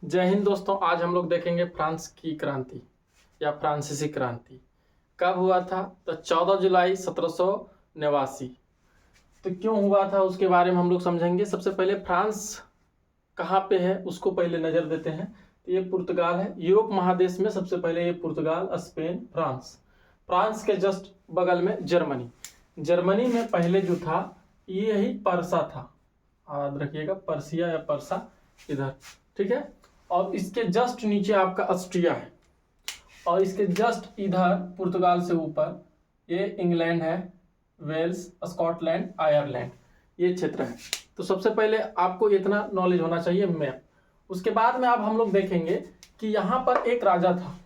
जय हिंद दोस्तों। आज हम लोग देखेंगे फ्रांस की क्रांति या फ्रांसीसी क्रांति कब हुआ था। तो 14 जुलाई 1789। तो क्यों हुआ था उसके बारे में हम लोग समझेंगे। सबसे पहले फ्रांस कहाँ पे है उसको पहले नज़र देते हैं। तो ये पुर्तगाल है। यूरोप महादेश में सबसे पहले ये पुर्तगाल, स्पेन, फ्रांस। फ्रांस के जस्ट बगल में जर्मनी। जर्मनी में पहले जो था ये यही परसा था। याद रखिएगा, पर्सिया या परसा इधर, ठीक है। और इसके जस्ट नीचे आपका ऑस्ट्रिया है और इसके जस्ट इधर पुर्तगाल से ऊपर ये इंग्लैंड है, वेल्स, स्कॉटलैंड, आयरलैंड, ये क्षेत्र है। तो सबसे पहले आपको इतना नॉलेज होना चाहिए मैप। उसके बाद में अब हम लोग देखेंगे कि यहाँ पर एक राजा था।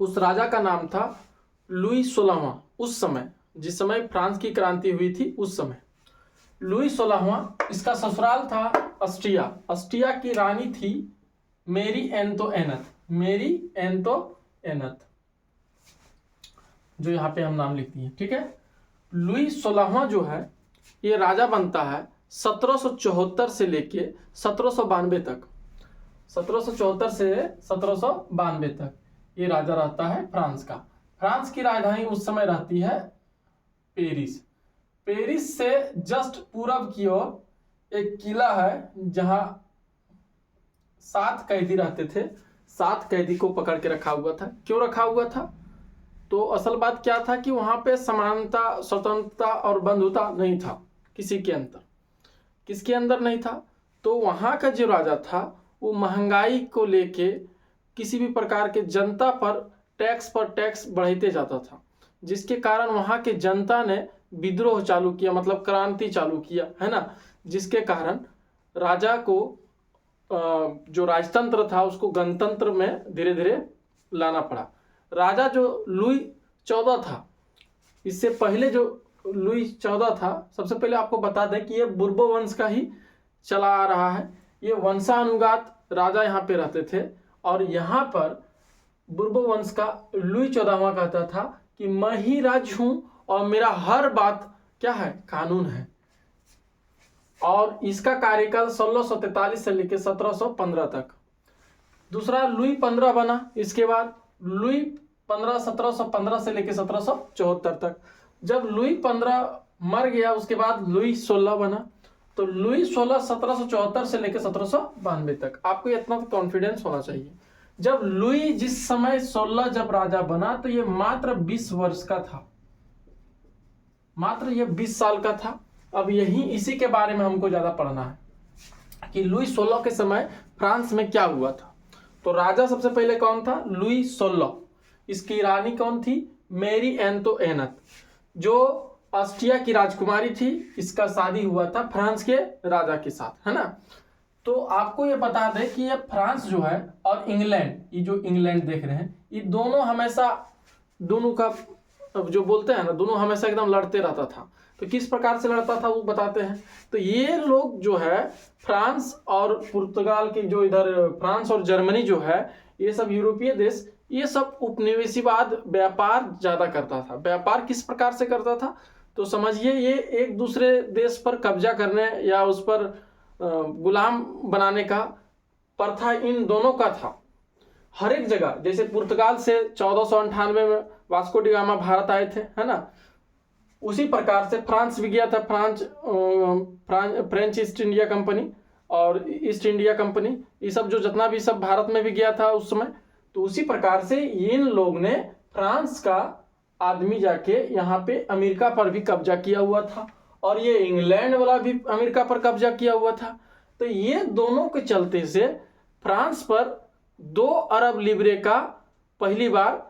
उस राजा का नाम था लुई 16वां। उस समय जिस समय फ्रांस की क्रांति हुई थी उस समय लुई 16वां, इसका ससुराल था ऑस्ट्रिया। ऑस्ट्रिया की रानी थी मेरी एंतोएनत। मेरी एंतोएनत, जो यहाँ पे हम नाम लिखती हैं, ठीक है। लुई 16वां जो है ये राजा बनता है 1774 से लेके 1792 तक। 1774 से 1792 तक ये राजा रहता है फ्रांस का। फ्रांस की राजधानी उस समय रहती है पेरिस। पेरिस से जस्ट पूरब की ओर एक किला है जहां 7 कैदी रहते थे। 7 कैदी को पकड़ के रखा हुआ था। क्यों रखा हुआ था? तो असल बात क्या था कि वहां पे समानता, स्वतंत्रता और बंधुता नहीं था किसी के अंदर। किसके अंदर नहीं था? तो वहां का जो राजा था वो महंगाई को लेके किसी भी प्रकार के जनता पर टैक्स बढ़ाते जाता था, जिसके कारण वहां के जनता ने विद्रोह चालू किया, मतलब क्रांति चालू किया, है ना। जिसके कारण राजा को जो राजतंत्र था उसको गणतंत्र में धीरे धीरे लाना पड़ा। राजा जो लुई 14 था, इससे पहले जो लुई 14 था, सबसे पहले आपको बता दें कि ये बुर्बो वंश का ही चला आ रहा है। ये वंशानुगत राजा यहाँ पे रहते थे और यहाँ पर बुर्बो वंश का लुई 14वां कहता था कि मैं ही राज हूं और मेरा हर बात क्या है, कानून है। और इसका कार्यकाल 1643 से लेकर 1715 तक। दूसरा लुई 15 बना। इसके बाद लुई 15 1715 से लेकर 1774 तक। जब लुई 15 मर गया उसके बाद लुई 16 बना। तो लुई 16 1774 से लेकर 1792 तक। आपको इतना कॉन्फिडेंस होना चाहिए। जब लुई जिस समय 16 जब राजा बना तो ये मात्र 20 वर्ष का था, मात्र ये 20 साल का था। अब यही इसी के बारे में हमको ज्यादा पढ़ना है कि लुई 16 के समय फ्रांस में क्या हुआ था। तो राजा सबसे पहले कौन था? लुई 16। इसकी रानी कौन थी? मेरी एंतोएनत, जो ऑस्ट्रिया की राजकुमारी थी। इसका शादी हुआ था फ्रांस के राजा के साथ, है ना। तो आपको ये बता दें कि ये फ्रांस जो है और इंग्लैंड, ये जो इंग्लैंड देख रहे हैं, ये दोनों हमेशा, दोनों का जो बोलते हैं ना, दोनों हमेशा एकदम लड़ते रहता था। तो किस प्रकार से लड़ता था वो बताते हैं। तो ये लोग जो है फ्रांस और पुर्तगाल के जो इधर फ्रांस और जर्मनी जो है, ये सब यूरोपीय देश, ये सब उपनिवेशवाद व्यापार ज्यादा करता था। व्यापार किस प्रकार से करता था? तो समझिए, ये एक दूसरे देश पर कब्जा करने या उस पर गुलाम बनाने का प्रथा इन दोनों का था। हर एक जगह, जैसे पुर्तगाल से 1498 में वास्को डी गामा भारत आए थे, है ना। उसी प्रकार से फ्रांस भी गया था। फ्रेंच ईस्ट इंडिया कंपनी और ईस्ट इंडिया कंपनी, ये सब जो जितना भी सब भारत में भी गया था उस समय। तो उसी प्रकार से इन लोग ने फ्रांस का आदमी जाके यहाँ पे अमेरिका पर भी कब्जा किया हुआ था और ये इंग्लैंड वाला भी अमेरिका पर कब्जा किया हुआ था। तो ये दोनों के चलते से फ्रांस पर 2 अरब लिब्रे का पहली बार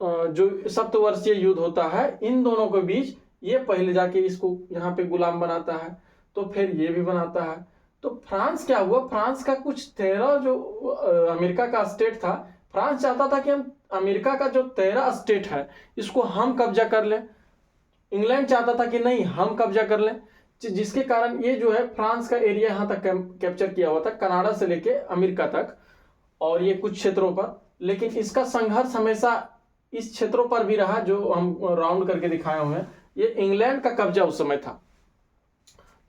जो सप्तवर्षीय युद्ध होता है, इन दोनों के बीच ये पहले जाके इसको यहाँ पे गुलाम बनाता है, तो फिर ये भी बनाता है। तो फ्रांस क्या हुआ, फ्रांस का कुछ 13 जो अमेरिका का स्टेट था, फ्रांस चाहता था कि हम अमेरिका का जो 13 स्टेट है इसको हम कब्जा कर लें। इंग्लैंड चाहता था कि नहीं, हम कब्जा कर लें, जिसके कारण ये जो है फ्रांस का एरिया यहाँ तक कैप्चर किया हुआ था, कनाडा से लेके अमेरिका तक और ये कुछ क्षेत्रों पर। लेकिन इसका संघर्ष हमेशा इस क्षेत्रों पर भी रहा जो हम राउंड करके दिखाए हुए हैं। ये इंग्लैंड का कब्जा उस समय था।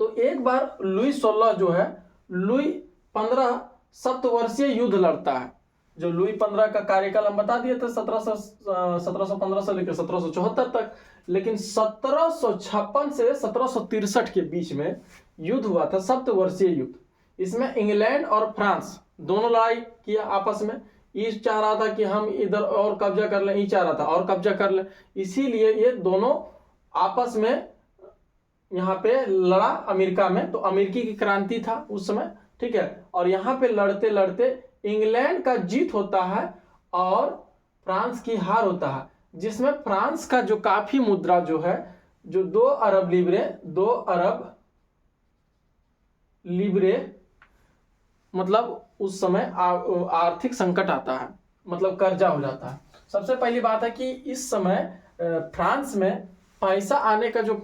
तो एक बार लुई 16 जो है, लुई 15 सप्तवर्षीय युद्ध लड़ता है। जो लुई 15 का कार्यकाल हम बता दिए थे 1715 से लेकर 1774 तक, लेकिन 1756 से 1763 के बीच में युद्ध हुआ था, सप्तवर्षीय युद्ध। इसमें इंग्लैंड और फ्रांस दोनों लड़ाई किया आपस में। ईस्ट चाह रहा था कि हम इधर और कब्जा कर लें, ईस्ट चाह रहा था और कब्जा कर लें, इसीलिए ये दोनों आपस में यहाँ पे लड़ा अमेरिका में। तो अमेरिकी की क्रांति था उस समय, ठीक है। और यहाँ पे लड़ते लड़ते इंग्लैंड का जीत होता है और फ्रांस की हार होता है, जिसमें फ्रांस का जो काफी मुद्रा जो है, जो 2 अरब लिब्रे मतलब उस समय आर्थिक संकट आता है, मतलब कर्जा हो जाता है। सबसे पहली बात है कि इस समय फ्रांस में पैसा आने का जो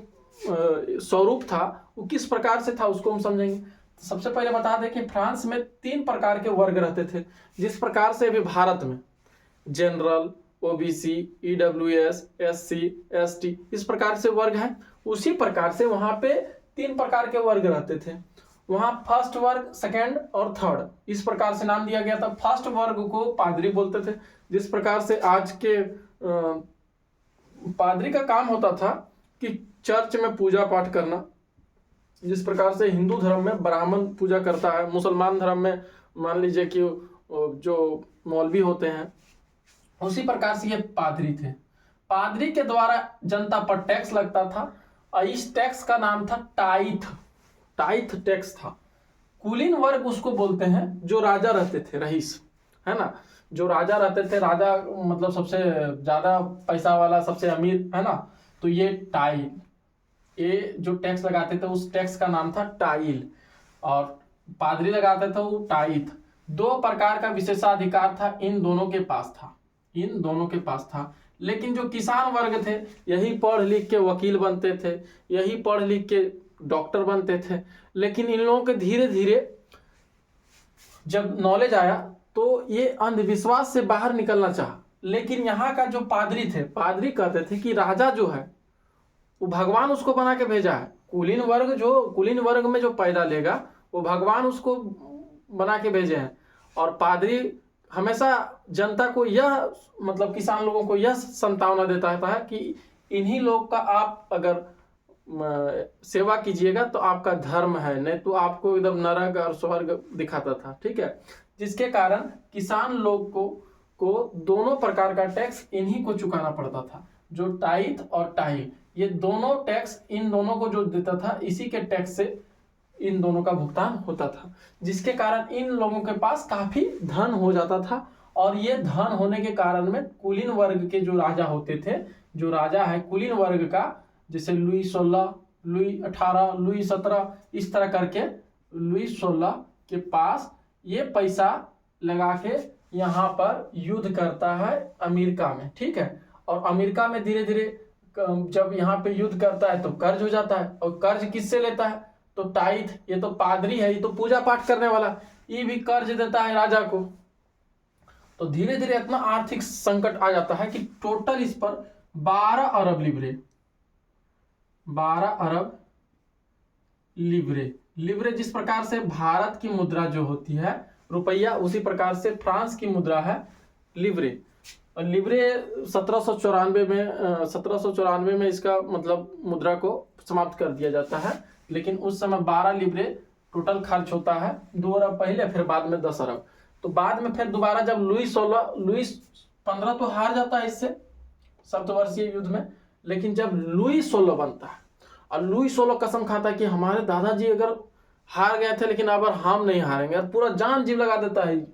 स्वरूप था वो किस प्रकार से था, उसको हम समझेंगे। सबसे पहले बता दें कि फ्रांस में 3 प्रकार के वर्ग रहते थे। जिस प्रकार से अभी भारत में general, OBC, EWS, SC, ST इस प्रकार से वर्ग है, उसी प्रकार से वहां पे 3 प्रकार के वर्ग रहते थे। वहां फर्स्ट वर्ग, सेकंड और थर्ड इस प्रकार से नाम दिया गया था। फर्स्ट वर्ग को पादरी बोलते थे। जिस प्रकार से आज के पादरी का काम होता था कि चर्च में पूजा पाठ करना, जिस प्रकार से हिंदू धर्म में ब्राह्मण पूजा करता है, मुसलमान धर्म में मान लीजिए कि जो मौलवी होते हैं, उसी प्रकार से ये पादरी थे। पादरी के द्वारा जनता पर टैक्स लगता था और इस टैक्स का नाम था टाइथ टैक्स था। कुलीन वर्ग उसको बोलते हैं, जो राजा रहते थे, रईस, है ना, जो राजा रहते थे, राजा मतलब सबसे ज्यादा पैसा वाला, सबसे अमीर, है ना। तो ये जो टैक्स लगाते थे उस टैक्स का नाम था टाइल, और पादरी लगाते थे वो टाइथ। 2 प्रकार का विशेषाधिकार था इन दोनों के पास था। लेकिन जो किसान वर्ग थे, यही पढ़ लिख के वकील बनते थे, यही पढ़ लिख के डॉक्टर बनते थे। लेकिन इन लोगों के धीरे धीरे जब नॉलेज आया तो ये अंधविश्वास से बाहर निकलना चाहा। लेकिन यहाँ का जो पादरी थे, पादरी कहते थे कि राजा जो है वो भगवान उसको बना के भेजा है। कुलीन वर्ग में जो पैदा लेगा वो भगवान उसको बना के भेजे हैं। और पादरी हमेशा जनता को यह, मतलब किसान लोगों को यह संतावना देता है कि इन्हीं लोग का आप अगर सेवा कीजिएगा तो आपका धर्म है, नहीं तो आपको एकदम नरक और स्वर्ग दिखाता था, ठीक है। जिसके कारण किसान लोग को दोनों प्रकार का टैक्स इन्हीं को चुकाना पड़ता था, जो टाइथ और टाइल, ये दोनों टैक्स इन दोनों को जो देता था, इसी के टैक्स से इन दोनों का भुगतान होता था। जिसके कारण इन लोगों के पास काफी धन हो जाता था। और ये धन होने के कारण में कुलीन वर्ग के जो राजा होते थे, जो राजा है कुलीन वर्ग का, जैसे लुई 16, लुई 18, लुई 17 इस तरह करके, लुई 16 के पास ये पैसा लगा के यहाँ पर युद्ध करता है अमेरिका में, ठीक है। और अमेरिका में धीरे धीरे जब यहाँ पे युद्ध करता है तो कर्ज हो जाता है, और कर्ज किससे लेता है, तो टाइथ, ये तो पादरी है, ये तो पूजा पाठ करने वाला, ये भी कर्ज देता है राजा को। तो धीरे धीरे इतना आर्थिक संकट आ जाता है कि टोटल इस पर 12 अरब लिब्रे जिस प्रकार से भारत की मुद्रा जो होती है रुपया, उसी प्रकार से फ्रांस की मुद्रा है लिब्रे। और लिब्रे 1794 में इसका मतलब मुद्रा को समाप्त कर दिया जाता है। लेकिन उस समय 12 लिब्रे टोटल खर्च होता है, 2 अरब पहले, फिर बाद में 10 अरब। तो बाद में फिर दोबारा जब लुई 15 तो हार जाता है इससे सप्तवर्षीय युद्ध में। लेकिन जब लुई 16 बनता है, और लुई 16 कसम खाता है कि हमारे दादाजी अगर हार गए थे लेकिन अब हम नहीं हारेंगे, और पूरा जान जीव लगा देता है।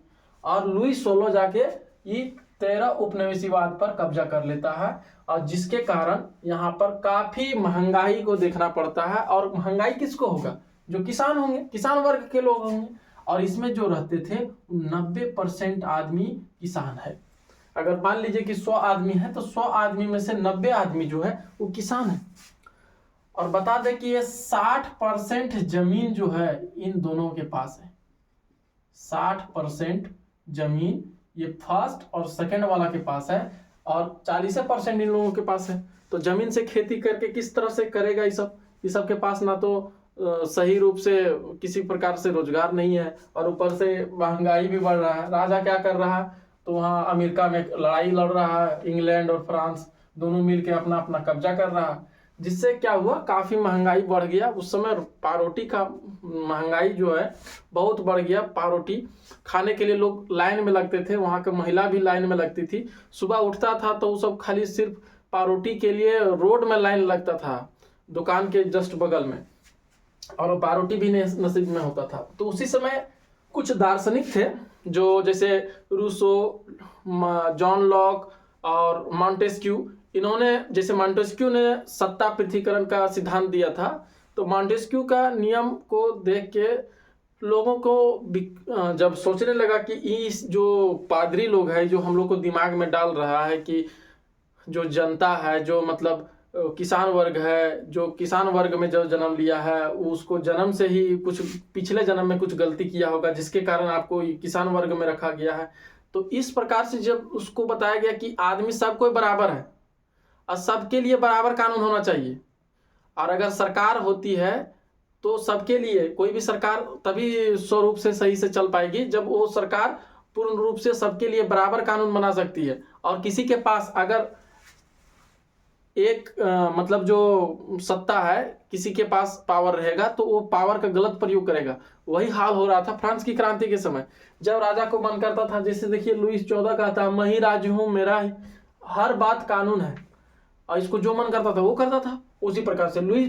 और लुई 16 जाके ये 13 उपनिवेशवाद पर कब्जा कर लेता है, और जिसके कारण यहाँ पर काफी महंगाई को देखना पड़ता है। और महंगाई किसको होगा, जो किसान होंगे, किसान वर्ग के लोग होंगे। और इसमें जो रहते थे 90% आदमी किसान है। अगर मान लीजिए कि 100 आदमी है तो 100 आदमी में से 90 आदमी जो है वो किसान है। और बता दें कि ये 60% जमीन जो है इन दोनों के पास है। 60% जमीन ये फर्स्ट और सेकंड वाला के पास है, और 40% इन लोगों के पास है। तो जमीन से खेती करके किस तरह से करेगा ये सब के पास ना तो सही रूप से किसी प्रकार से रोजगार नहीं है, और ऊपर से महंगाई भी बढ़ रहा है। राजा क्या कर रहा है, तो वहाँ अमेरिका में लड़ाई लड़ रहा है, इंग्लैंड और फ्रांस दोनों मिलकर अपना अपना कब्जा कर रहा है, जिससे क्या हुआ, काफी महंगाई बढ़ गया। उस समय पारोटी का महंगाई जो है बहुत बढ़ गया। पारोटी खाने के लिए लोग लाइन में लगते थे, वहाँ के महिला भी लाइन में लगती थी। सुबह उठता था तो वो सब खाली सिर्फ पारोटी के लिए रोड में लाइन लगता था, दुकान के जस्ट बगल में, और वो पारोटी भी नसीब में होता था। तो उसी समय कुछ दार्शनिक थे जो जैसे रूसो, जॉन लॉक और मॉन्टेस्क्यू, इन्होंने, जैसे मॉन्टेस्क्यू ने सत्ता पृथ्वीकरण का सिद्धांत दिया था, तो मॉन्टेस्क्यू का नियम को देख के लोगों को जब सोचने लगा कि इस जो पादरी लोग हैं जो हम लोग को दिमाग में डाल रहा है कि जो जनता है, जो मतलब किसान वर्ग है, जो किसान वर्ग में जो जन्म लिया है, उसको जन्म से ही कुछ पिछले जन्म में कुछ गलती किया होगा जिसके कारण आपको किसान वर्ग में रखा गया है। तो इस प्रकार से जब उसको बताया गया कि आदमी सब कोई बराबर है और सबके लिए बराबर कानून होना चाहिए, और अगर सरकार होती है तो सबके लिए, कोई भी सरकार तभी स्वरूप से सही से चल पाएगी जब वो सरकार पूर्ण रूप से सबके लिए बराबर कानून बना सकती है। और किसी के पास अगर एक मतलब जो सत्ता है, किसी के पास पावर रहेगा तो वो पावर का गलत प्रयोग करेगा। वही हाल हो रहा था फ्रांस की क्रांति के समय, जब राजा को मन करता था, जैसे देखिए लुईस 14 कहता, मैं ही राज हूं, मेरा ही हर बात कानून है, और इसको जो मन करता था वो करता था। उसी प्रकार से लुई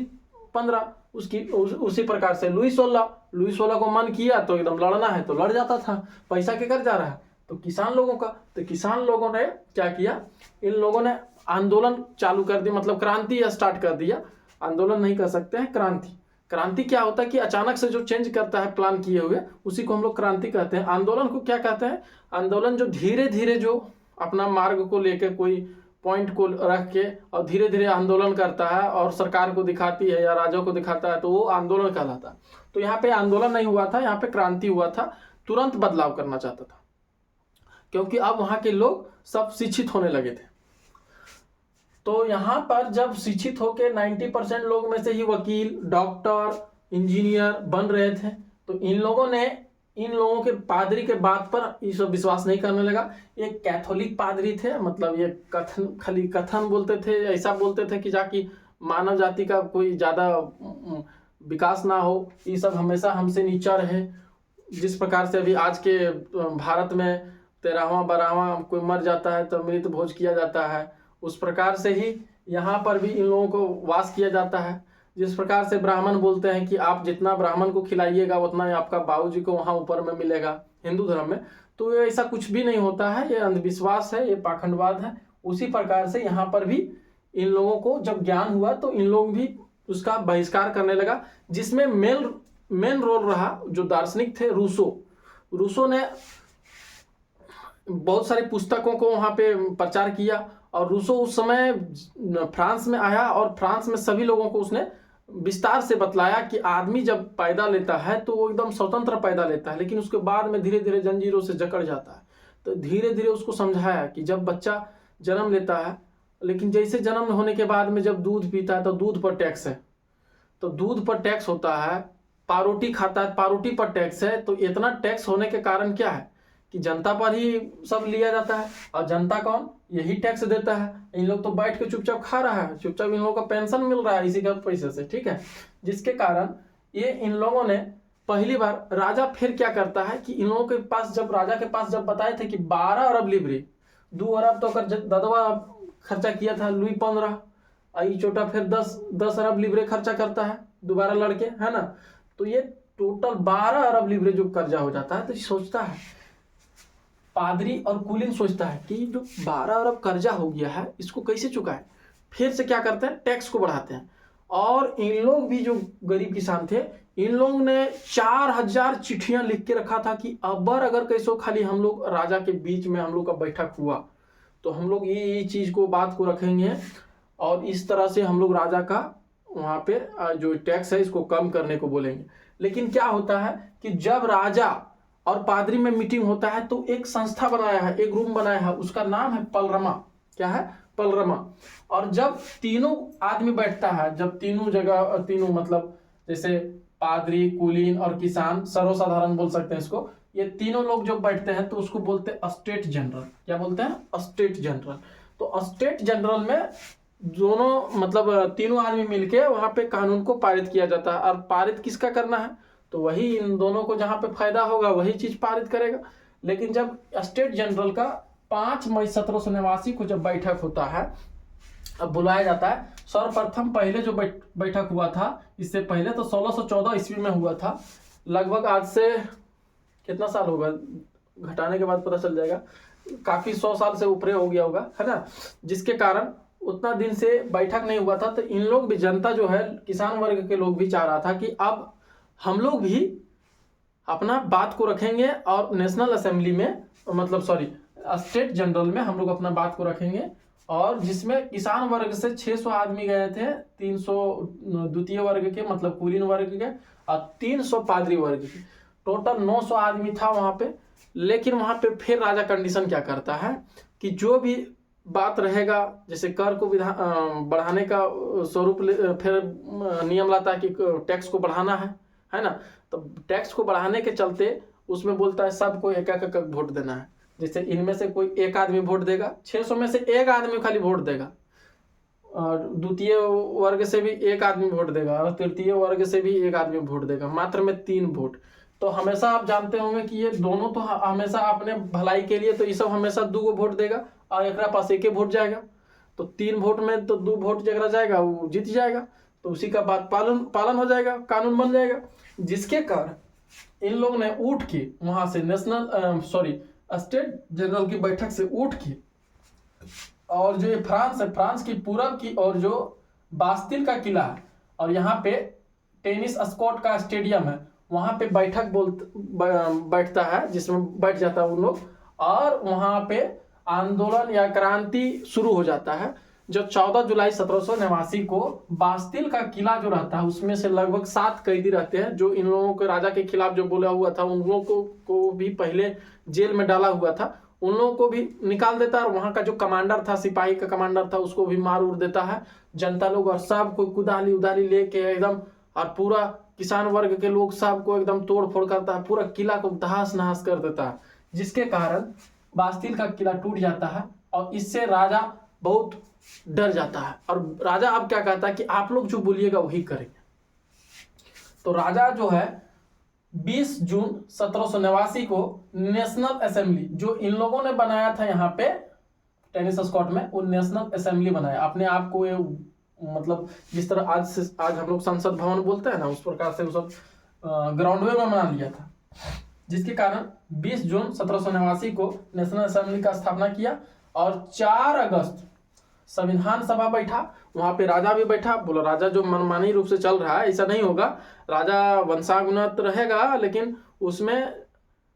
15 उसी प्रकार से लुई 16 को मन किया तो एकदम लड़ना है तो लड़ जाता था। पैसा के कर जा रहा है तो किसान लोगों का, तो किसान लोगों ने क्या किया, इन लोगों ने आंदोलन चालू कर दी, मतलब क्रांति स्टार्ट कर दिया। आंदोलन नहीं कर सकते हैं, क्रांति। क्रांति क्या होता है कि अचानक से जो चेंज करता है प्लान किए हुए, उसी को हम लोग क्रांति कहते हैं। आंदोलन को क्या कहते हैं, आंदोलन जो धीरे धीरे जो अपना मार्ग को लेकर कोई पॉइंट को रख के और धीरे धीरे आंदोलन करता है और सरकार को दिखाती है या राजा को दिखाता है, तो वो आंदोलन कहलाता है। तो यहाँ पे आंदोलन नहीं हुआ था, यहाँ पे क्रांति हुआ था। तुरंत बदलाव करना चाहता था क्योंकि अब वहां के लोग सब शिक्षित होने लगे थे। तो यहाँ पर जब शिक्षित होके 90% लोग में से ही वकील, डॉक्टर, इंजीनियर बन रहे थे, तो इन लोगों के पादरी के बात पर ये सब विश्वास नहीं करने लगा। ये कैथोलिक पादरी थे, मतलब ये खाली कथन बोलते थे, ऐसा बोलते थे कि जाकि मानव जाति का कोई ज़्यादा विकास ना हो, ये सब हमेशा हमसे नीचा रहे। जिस प्रकार से अभी आज के भारत में 13वां 12वां कोई मर जाता है तो मृत भोज किया जाता है, उस प्रकार से ही यहाँ पर भी इन लोगों को वास किया जाता है। जिस प्रकार से ब्राह्मण बोलते हैं कि आप जितना ब्राह्मण को खिलाइएगा उतना ही आपका बाबूजी को वहाँ ऊपर में मिलेगा हिंदू धर्म में, तो ये ऐसा कुछ भी नहीं होता है, ये अंधविश्वास है, ये पाखंडवाद है। उसी प्रकार से यहाँ पर भी इन लोगों को जब ज्ञान हुआ तो इन लोग भी उसका बहिष्कार करने लगा, जिसमें मेन रोल रहा जो दार्शनिक थे रूसो ने बहुत सारी पुस्तकों को वहाँ पे प्रचार किया। और रूसो उस समय फ्रांस में आया और फ्रांस में सभी लोगों को उसने विस्तार से बतलाया कि आदमी जब पैदा लेता है तो वो एकदम स्वतंत्र पैदा लेता है, लेकिन उसके बाद में धीरे धीरे जंजीरों से जकड़ जाता है। तो धीरे धीरे उसको समझाया कि जब बच्चा जन्म लेता है, लेकिन जैसे जन्म होने के बाद में जब दूध पीता है तो दूध पर टैक्स है, तो दूध पर टैक्स होता है। पारोटी खाता है, पारोटी पर टैक्स है। तो इतना टैक्स होने के कारण क्या है कि जनता पर ही सब लिया जाता है, और जनता कौन, यही टैक्स देता है। इन लोग तो बैठ के चुपचाप खा रहा है, चुपचाप इन लोगों का पेंशन मिल रहा है इसी के पैसे से, ठीक है। जिसके कारण ये इन लोगों ने पहली बार, राजा फिर क्या करता है कि इन लोगों के पास जब राजा के पास जब बताए थे कि 12 अरब लिबरी, 2 अरब तो ददवा खर्चा किया था लुई 15, आई छोटा फिर 10 अरब लिबरे खर्चा करता है दोबारा लड़के, है ना। तो ये टोटल 12 अरब लिबरे जो कर्जा हो जाता है। तो सोचता है पादरी और कुलीन, सोचता है कि जो 12 अरब कर्जा हो गया है इसको कैसे चुकाए। फिर से क्या करते हैं, टैक्स को बढ़ाते हैं। और इन लोग भी जो गरीब किसान थे, इन लोगों ने 4000 चिट्ठियां लिख के रखा था कि अगर कैसो खाली हम लोग राजा के बीच में हम लोग का बैठक हुआ तो हम लोग ये चीज को, बात को रखेंगे और इस तरह से हम लोग राजा का वहां पे जो टैक्स है इसको कम करने को बोलेंगे। लेकिन क्या होता है कि जब राजा और पादरी में मीटिंग होता है तो एक संस्था बनाया है, एक रूम बनाया है, उसका नाम है पलरमा। क्या है, पलरमा। और जब तीनों आदमी बैठता है, जब तीनों मतलब जैसे पादरी, कुलीन और किसान, सर्वसाधारण बोल सकते हैं इसको। ये तीनों लोग जो बैठते हैं तो उसको बोलते हैं स्टेट जनरल। क्या बोलते हैं? State general. तो स्टेट जनरल में दोनों मतलब तीनों आदमी मिलके वहां पे कानून को पारित किया जाता है। और पारित किसका करना है? तो वही इन दोनों को जहां पे फायदा होगा वही चीज पारित करेगा। लेकिन जब स्टेट जनरल का 5 मई 1789 को जब बैठक होता है, अब बुलाया जाता है। सर्वप्रथम पहले जो बैठक हुआ था, इससे पहले तो 1614 ईस्वी में हुआ था। लगभग आज से कितना साल होगा, घटाने के बाद पता चल जाएगा, काफी 100 साल से ऊपर हो गया होगा, है ना। जिसके कारण उतना दिन से बैठक नहीं हुआ था। तो इन लोग भी, जनता जो है, किसान वर्ग के लोग भी चाह रहा था कि अब हम लोग भी अपना बात को रखेंगे और नेशनल असेंबली में, मतलब सॉरी स्टेट जनरल में हम लोग अपना बात को रखेंगे। और जिसमें किसान वर्ग से 600 आदमी गए थे, 300 द्वितीय वर्ग के मतलब कुलीन वर्ग के, और 300 पादरी वर्ग के, टोटल 900 आदमी था वहां पे। लेकिन वहां पे फिर राजा कंडीशन क्या करता है कि जो भी बात रहेगा, जैसे कर को बढ़ाने का स्वरूप फिर नियम लाता है कि टैक्स को बढ़ाना है ना। तो टैक्स को बढ़ाने के चलते उसमें बोलता है सबको एक एक वोट देना है। जैसे इनमें से कोई एक आदमी वोट देगा, 600 में से एक आदमी खाली वोट देगा, और द्वितीय वर्ग से भी एक आदमी वोट देगा, और तृतीय वर्ग से भी एक आदमी वोट देगा, मात्र में 3 वोट। तो हमेशा आप जानते होंगे कि ये दोनों तो हमेशा अपने भलाई के लिए, तो ये सब हमेशा 2 वोट देगा और एक पास 1 वोट जाएगा। तो 3 वोट में तो 2 वोट जगह जाएगा वो जीत जाएगा। तो उसी का बात पालन हो जाएगा, कानून बन जाएगा। जिसके कारण इन लोग ने उठ के वहां से स्टेट जनरल की बैठक से उठ के, और जो ये फ्रांस है, फ्रांस की पूरब की और जो बास्तिल का किला है, और यहाँ पे टेनिस स्कॉट का स्टेडियम है, वहां पे बैठता है, जिसमें बैठ जाता है उन लोग। और वहां पे आंदोलन या क्रांति शुरू हो जाता है। जो 14 जुलाई 1789 को बास्तिल का किला जो रहता है, उसमें से लगभग 7 कैदी रहते हैं, जो इन लोगों के राजा के खिलाफ जो बोला हुआ था, उन लोगों को भी पहले जेल में डाला हुआ था, उन लोगों को भी निकाल देता है। और वहां का जो कमांडर था, सिपाही का कमांडर था, उसको भी मार उड़ देता है। जनता लोग और सब को कुदाली उदाली लेके एकदम, और पूरा किसान वर्ग के लोग सब को एकदम तोड़ फोड़ करता है, पूरा किला को तहस नहस कर देता है। जिसके कारण बास्तिल का किला टूट जाता है, और इससे राजा बहुत डर जाता है। और राजा अब क्या कहता है कि आप लोग जो बोलिएगा वही करेंगे। तो राजा जो है 20 जून 1789 को नेशनल असेंबली, जो इन लोगों ने बनाया था यहाँ पे टेनिस स्कॉट में, वो नेशनल असेंबली बनाया अपने आप को। मतलब जिस तरह आज हम लोग संसद भवन बोलते हैं ना, उस प्रकार से वो सब ग्राउंड में बना लिया था। जिसके कारण 20 जून 1789 को नेशनल असेंबली का स्थापना किया। और 4 अगस्त संविधान सभा बैठा, वहां पे राजा भी बैठा। बोला राजा जो मनमानी रूप से चल रहा है, ऐसा नहीं होगा, राजा वंशानुगत रहेगा, लेकिन उसमें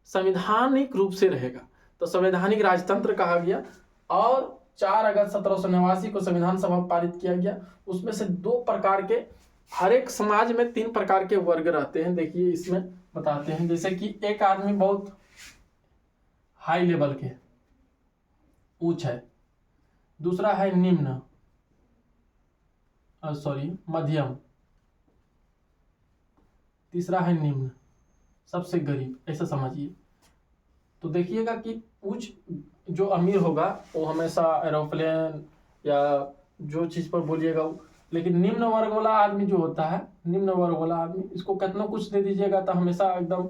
संवैधानिक रूप से रहेगा। तो संवैधानिक राजतंत्र कहा गया। और 4 अगस्त 1789 को संविधान सभा पारित किया गया। उसमें से 2 प्रकार के, हर एक समाज में 3 प्रकार के वर्ग रहते हैं। देखिए इसमें बताते हैं, जैसे कि एक आदमी बहुत हाई लेवल के, उच्च है, दूसरा है निम्न, मध्यम, तीसरा है निम्न, सबसे गरीब, ऐसा समझिए। तो देखिएगा कि उच्च जो अमीर होगा वो हमेशा एरोप्लेन या जो चीज पर बोलिएगा, लेकिन निम्न वर्ग वाला आदमी जो होता है, निम्न वर्ग वाला आदमी, इसको कितना कुछ दे दीजिएगा तो हमेशा एकदम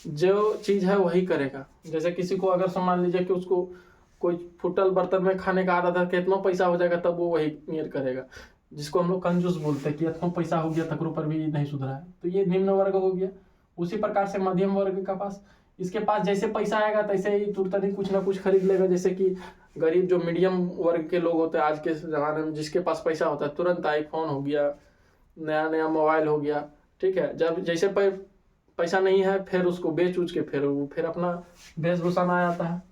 जो चीज है वही करेगा। जैसे किसी को अगर मान लीजिए कि उसको कोई फुटल बर्तन में खाने का आदत है, कितना पैसा हो जाएगा तब वो वही नियर करेगा, जिसको हम लोग कंजूस बोलते हैं कि इतना पैसा हो गया तकरो पर भी नहीं सुधरा है। तो ये निम्न वर्ग हो गया। उसी प्रकार से मध्यम वर्ग का पास, इसके पास जैसे पैसा आएगा तैसे ही तुरंत ही कुछ ना कुछ खरीद लेगा। जैसे कि गरीब जो मीडियम वर्ग के लोग होते हैं आज के ज़माने में, जिसके पास पैसा होता है, तुरंत आईफोन हो गया, नया नया मोबाइल हो गया, ठीक है। जब जैसे पैसा नहीं है, फिर उसको बेच उच के फिर अपना वेशभूषा में आ जाता है।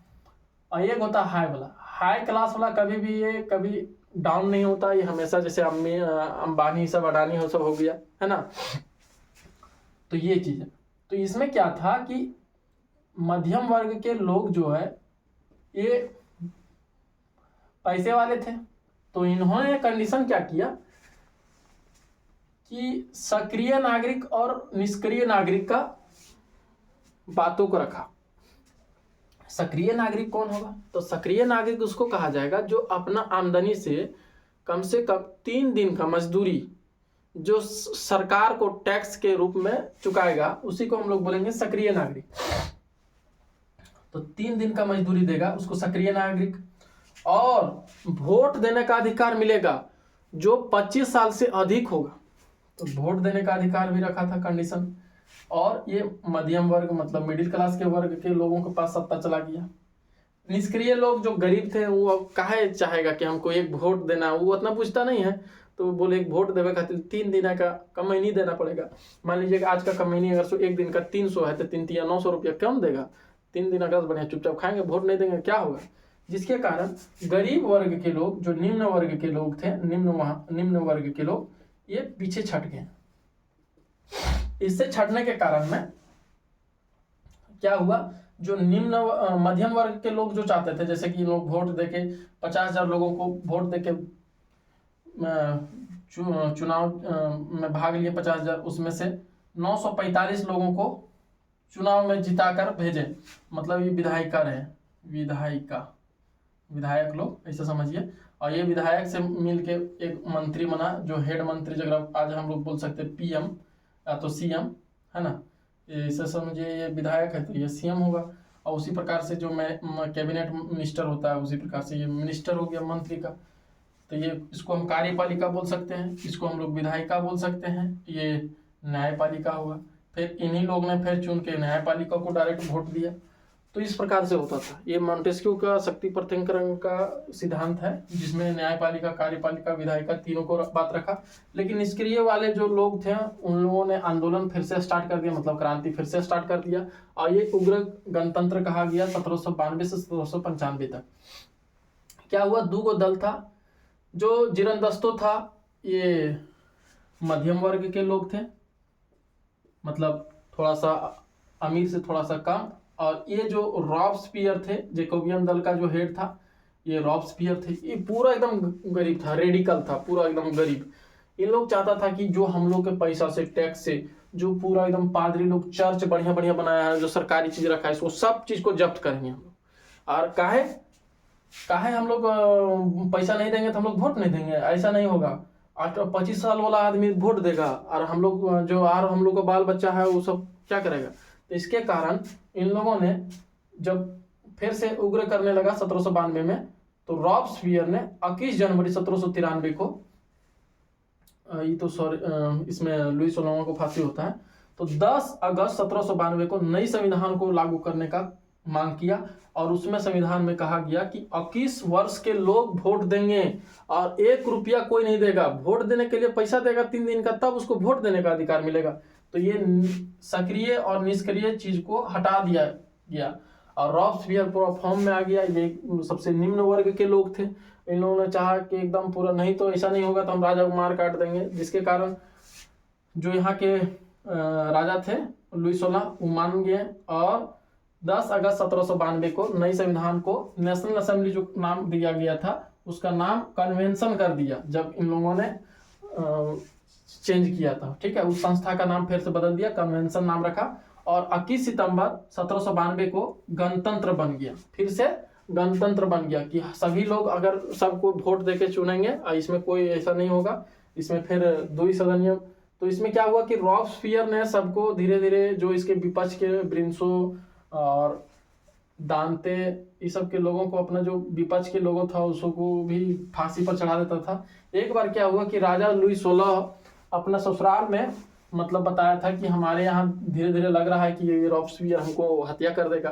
और एक होता है हाई वाला, हाई क्लास वाला, कभी भी ये कभी डाउन नहीं होता। ये हमेशा जैसे अंबानी सब, अडानी हो सब हो गया, है ना। तो ये चीज़ है। तो इसमें क्या था कि मध्यम वर्ग के लोग जो है ये पैसे वाले थे। तो इन्होंने कंडीशन क्या किया कि सक्रिय नागरिक और निष्क्रिय नागरिक का बातों को रखा। सक्रिय नागरिक कौन होगा? तो सक्रिय नागरिक उसको कहा जाएगा जो अपना आमदनी से कम 3 दिन का मजदूरी जो सरकार को टैक्स के रूप में चुकाएगा, उसी को हम लोग बोलेंगे सक्रिय नागरिक। तो 3 दिन का मजदूरी देगा उसको सक्रिय नागरिक। और वोट देने का अधिकार मिलेगा जो 25 साल से अधिक होगा। तो वोट देने का अधिकार भी रखा था कंडीशन। और ये मध्यम वर्ग मतलब मिडिल क्लास के वर्ग के लोगों के पास सत्ता चला गया। निष्क्रिय लोग जो गरीब थे वो काहे चाहेगा कि हमको एक वोट देना, वो उतना पूछता नहीं है। तो बोले एक वोट देवे खातिर 3 दिन का कमैनी देना पड़ेगा। मान लीजिए कि आज का कमैनी अगर 1 दिन का 300 है तो 3 या 900 रुपया कम देगा। 3 दिन अगर बढ़िया चुपचाप खाएंगे, वोट नहीं देंगे, क्या होगा? जिसके कारण गरीब वर्ग के लोग, जो निम्न वर्ग के लोग थे, निम्न वर्ग के लोग ये पीछे छट गए। इससे छटने के कारण में क्या हुआ, जो निम्न मध्यम वर्ग के लोग जो चाहते थे, जैसे कि लोग वोट देके 50,000 लोगों को वोट देके चुनाव में भाग लिए 50,000, उसमें से 945 लोगों को चुनाव में जिताकर भेजे। मतलब ये विधायिका रहे, विधायक लोग ऐसा समझिए। और ये विधायक से मिलके एक मंत्री बना जो हेड मंत्री, जगह आज हम लोग बोल सकते हैं पीएम या तो सीएम, है ना। ऐसा समझिए ये विधायक है तो ये सीएम होगा। और उसी प्रकार से जो कैबिनेट मिनिस्टर होता है, उसी प्रकार से ये मिनिस्टर हो गया मंत्री का। तो ये इसको हम कार्यपालिका बोल सकते हैं, इसको हम लोग विधायिका बोल सकते हैं, ये न्यायपालिका होगा। फिर इन्हीं लोग ने फिर चुन के न्यायपालिका को डायरेक्ट वोट दिया। तो इस प्रकार से होता था। ये मॉन्टेस्क्यू का शक्ति प्रत्यंकरण का सिद्धांत है, जिसमें न्यायपालिका, कार्यपालिका, विधायिका तीनों को बात रखा। लेकिन निष्क्रिय वाले जो लोग थे उन लोगों ने आंदोलन फिर से स्टार्ट कर दिया, मतलब क्रांति फिर से स्टार्ट कर दिया। और ये उग्र गणतंत्र कहा गया 1792 से 1795 तक। क्या हुआ, 2 दल था। जो जीरनदस्तो था ये मध्यम वर्ग के लोग थे, मतलब थोड़ा सा अमीर से थोड़ा सा कम। और ये जो रॉबस्पियर थे, जैकोबियन दल का जो हेड था, ये रॉबस्पियर थे। ये पूरा एकदम गरीब था, रेडिकल था, पूरा एकदम गरीब। ये लोग चाहता था कि जो हम लोग के पैसा से, टैक्स से, जो पूरा एकदम पादरी लोग चर्च बढ़िया बढ़िया बनाया है, जो सरकारी चीज रखा है, इसको सब चीज को जब्त करेंगे हम लोग। और काहे हम लोग पैसा नहीं देंगे तो हम लोग वोट नहीं देंगे, ऐसा नहीं होगा। 25 साल वाला आदमी वोट देगा और हम लोग जो हम लोग का बाल बच्चा है वो सब क्या करेगा। तो इसके कारण इन लोगों ने जब फिर से उग्र करने लगा 1792 में, तो रॉबस्पियर ने 21 जनवरी 1793 को, ये तो सॉरी इसमें लुई सोलहवां को फांसी होता है, तो 10 अगस्त 1792 को नई संविधान को लागू करने का मांग किया। और उसमें संविधान में कहा गया कि 21 वर्ष के लोग वोट देंगे और 1 रुपया कोई नहीं देगा। वोट देने के लिए पैसा देगा 3 दिन का, तब उसको वोट देने का अधिकार मिलेगा। तो ये सक्रिय और निष्क्रिय चीज को हटा दिया गया और रॉबस्पियर पूरा फॉर्म में आ गया। ये सबसे निम्न वर्ग के लोग थे। इन लोगों ने चाहा कि एकदम पूरा नहीं तो ऐसा नहीं होगा तो हम राजा को मार काट देंगे। जिसके कारण जो यहाँ के राजा थे लुई 16 वो मान गए और 10 अगस्त 1792 को नई संविधान को नेशनल असेंबली जो नाम दिया गया था उसका नाम कन्वेंशन कर दिया, जब इन लोगों ने चेंज किया था। ठीक है, उस संस्था का नाम फिर से बदल दिया, कन्वेंशन नाम रखा। और 21 सितंबर 1792 को गणतंत्र बन गया, फिर से गणतंत्र बन गया कि सभी लोग अगर सबको वोट देके चुनेंगे, इसमें कोई ऐसा नहीं होगा। इसमें फिर 2 सदनीय। तो इसमें क्या हुआ कि रॉबस्पियर ने सबको धीरे धीरे, जो इसके विपक्ष के ब्रिंसो और दांते, इस सब के लोगों को, अपना जो विपक्ष के लोगों था उसको भी फांसी पर चढ़ा देता था। एक बार क्या हुआ कि राजा लुई 16 अपना ससुराल में मतलब बताया था कि हमारे यहाँ धीरे धीरे लग रहा है कि ये रॉबस्पियर हमको हत्या कर देगा।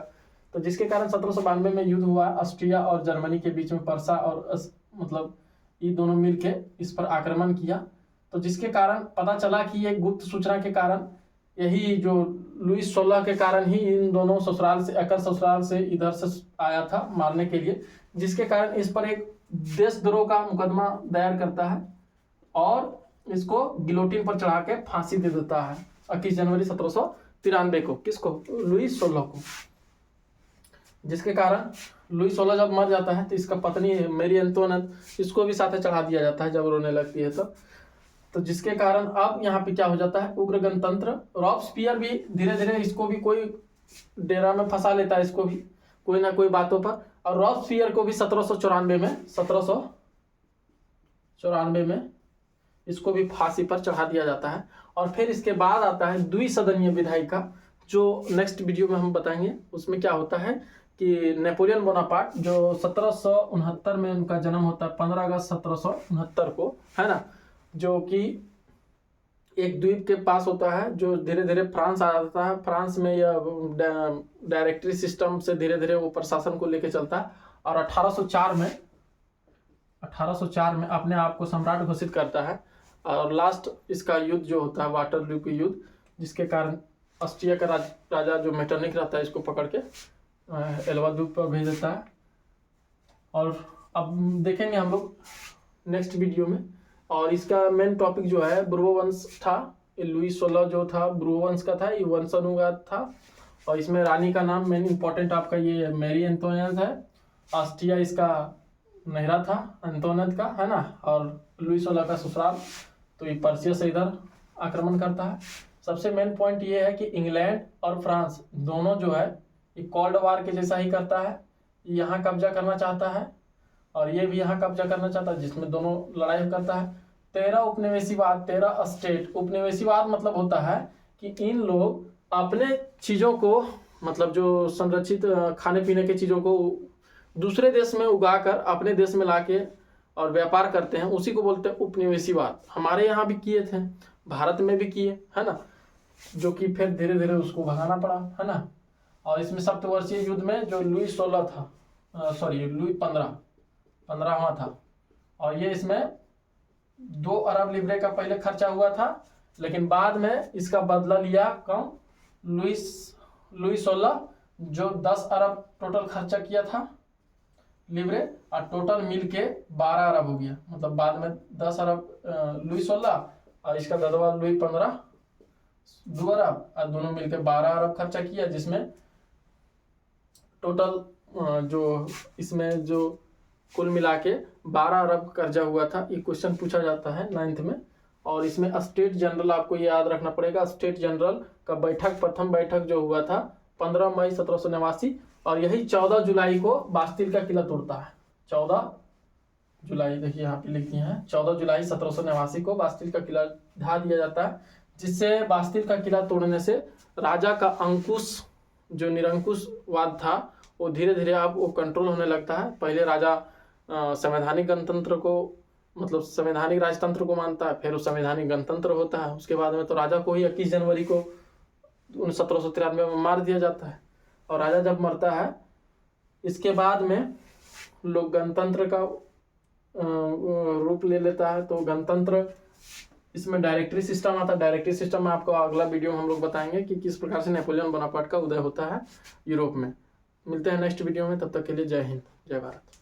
तो जिसके कारण 1792 में युद्ध हुआ ऑस्ट्रिया और जर्मनी के बीच में। पर्सा और मतलब ये दोनों मिलके इस पर आक्रमण किया। तो जिसके कारण पता चला कि ये गुप्त सूचना के कारण, यही जो लुई 16 के कारण ही इन दोनों ससुराल से इधर से आया था मारने के लिए। जिसके कारण इस पर एक देशद्रोह का मुकदमा दायर करता है और इसको गिलोटिन पर चढ़ा के फांसी दे देता है 21 जनवरी 1793 को। किसको? लुई 16 को। जिसके कारण लुई 16 जब मर जाता है तो इसका पत्नी मेरी एंटोनेट, इसको भी साथ चढ़ा दिया जाता है जब रोने लगती है। तो तो जिसके कारण अब यहाँ पे क्या हो जाता है, उग्र गणतंत्र। रॉबस्पियर भी धीरे धीरे इसको भी कोई डेरा में फंसा लेता है, इसको भी कोई ना कोई बातों पर। और रॉबस्पियर को भी 1794 में इसको भी फांसी पर चढ़ा दिया जाता है। और फिर इसके बाद आता है द्विसदनीय विधायिका, जो नेक्स्ट वीडियो में हम बताएंगे। उसमें क्या होता है कि नेपोलियन बोनापार्ट, जो 1769 में उनका जन्म होता है, 15 अगस्त 1769 को, है ना, जो कि एक द्वीप के पास होता है, जो धीरे धीरे फ्रांस आ जाता है। फ्रांस में यह डायरेक्टरी सिस्टम से धीरे धीरे वो प्रशासन को लेके चलता है। और 1804 में अपने आप को सम्राट घोषित करता है। और लास्ट इसका युद्ध जो होता है, वाटरलू का युद्ध, जिसके कारण ऑस्ट्रिया का राजा जो मेटरनिक रहता है, इसको पकड़ के एल्वा द्वीप पर भेज देता है। और अब देखेंगे हम लोग नेक्स्ट वीडियो में। और इसका मेन टॉपिक जो है बुर्बोवंश था। ये लुई 16 जो था बुर्बोवंश का था, ये वंशानुगत था। और इसमें रानी का नाम मेन इंपॉर्टेंट आपका ये मैरी एंटोनियट है। ऑस्ट्रिया इसका नहरा था एंटोनियट का, है ना। और लुई 16 का ससुराल। तो ये पर्सिया से इधर आक्रमण करता है। सबसे मेन पॉइंट ये है कि इंग्लैंड और फ्रांस दोनों जो है ये कोल्ड वार के जैसा ही करता है। यहाँ कब्जा करना चाहता है और ये भी यहाँ कब्जा करना चाहता है, जिसमें दोनों लड़ाई करता है। 13 उपनिवेशीवाद, 13 स्टेट। उपनिवेशीवाद मतलब होता है कि इन लोग अपने चीज़ों को, मतलब जो संरक्षित खाने पीने की चीज़ों को दूसरे देश में उगाकर अपने देश में लाके और व्यापार करते हैं, उसी को बोलते हैं उपनिवेशीवाद। हमारे यहाँ भी किए थे, भारत में भी किए, है ना, जो कि फिर धीरे धीरे उसको भगाना पड़ा, है ना। और इसमें सप्तवर्षीय युद्ध में जो लुई 16 था, लुई 15वां था। और ये इसमें 2 अरब लिब्रे का पहले खर्चा हुआ था, लेकिन बाद में इसका बदला लिया कौन, लुई 16, जो 10 अरब टोटल खर्चा किया था लिब्रे, और टोटल मिलके 12 अरब हो गया। मतलब बाद में 10 अरब लुई 16 और इसका ददवा लुई 15 2 अरब, और दोनों मिलकर 12 अरब खर्चा किया, जिसमें टोटल जो इसमें जो कुल मिला के 12 अरब कर्जा हुआ था। ये क्वेश्चन पूछा जाता है 9th में। और इसमें स्टेट जनरल आपको ये याद रखना पड़ेगा। स्टेट जनरल का बैठक, प्रथम बैठक जो हुआ था 15 मई 1789, और यही 14 जुलाई को बास्तिल का किला तोड़ता है। 14 जुलाई, देखिए यहाँ पे लिखी है, 14 जुलाई 1789 को बास्तिल का किला ढा दिया जाता है, जिससे बास्तिल का किला तोड़ने से राजा का अंकुश, जो निरंकुशवाद था, वो धीरे धीरे अब वो कंट्रोल होने लगता है। पहले राजा संवैधानिक गणतंत्र को, मतलब संवैधानिक राजतंत्र को मानता है, फिर वो संवैधानिक गणतंत्र होता है। उसके बाद में तो राजा को ही 21 जनवरी को 1793 में मार दिया जाता है। और राजा जब मरता है, इसके बाद में लोग गणतंत्र का रूप ले लेता है। तो गणतंत्र, इसमें डायरेक्टरी सिस्टम आता है। डायरेक्टरी सिस्टम में आपको अगला वीडियो में हम लोग बताएंगे कि किस प्रकार से नेपोलियन बोनापार्ट का उदय होता है यूरोप में। मिलते हैं नेक्स्ट वीडियो में, तब तक के लिए जय हिंद, जय भारत।